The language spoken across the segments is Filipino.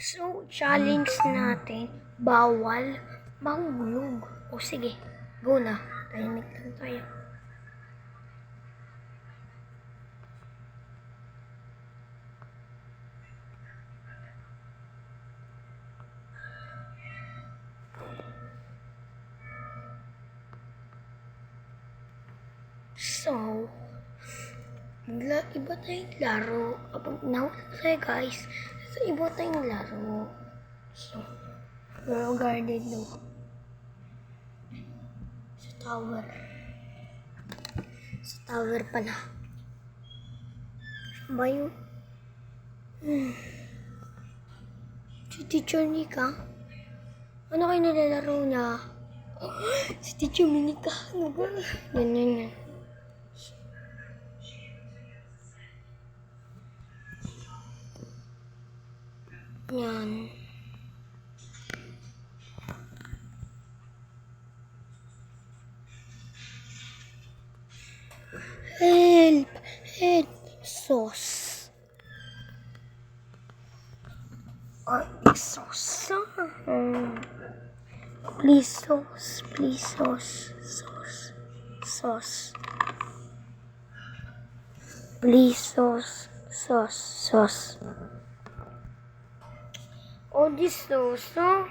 So, challenge natin, bawal mahulog. O sige, go na. Tahimik lang tayo. So, iba tayong laro. Kapag nahulog tayo guys, so iba tayong laro. So, we're guarded no. Sa tower. Sa tower pala. Ba yun? Si Teacher Nika? Ano kayo nilalaro niya? Si Teacher Nika. Ano ba? Yan. Yan. Help! Help! Sauce. Sauce. Please sauce. Please sauce. Sauce. Sauce. Please sauce. Sauce. Sauce. Oh, this sauce, no?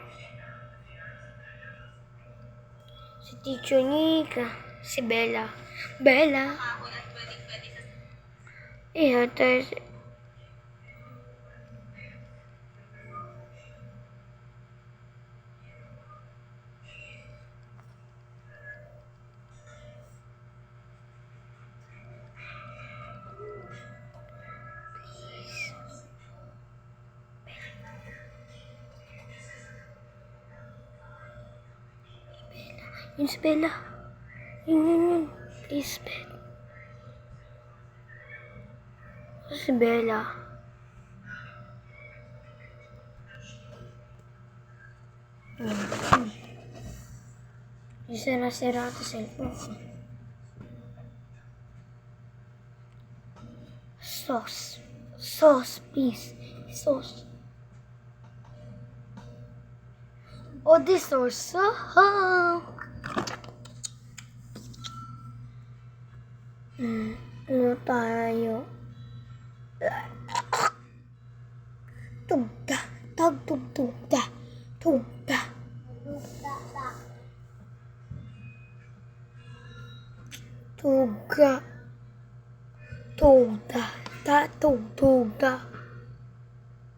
Si Teacher Nika. Si Bella. Bella. Yeah, there's... Yun si Bella. Yun. Please, Bella. Si Bella. Sira-sira ito cellphone ko. Sauce. Sauce, please. Sauce. Oh, this sauce. Ano tayo? Tugda. Tugda. Tugda. Tuga. Tuga.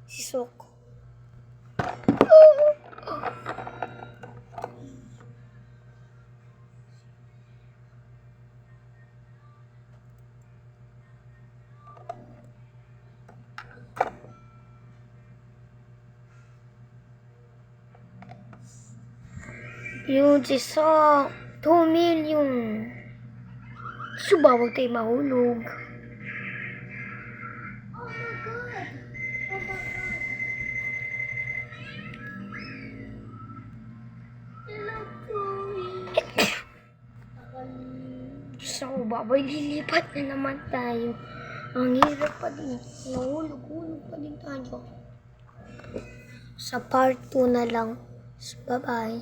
Si Soko. Yun si Sok. 2 million. Suba, huwag tayo mahulog. Oh my God. Hello, Chloe. So, babay, lilipat na naman tayo. Ang hirap pa din. Nahulog pa din tayo. Sa part 2 na lang. Bye-bye.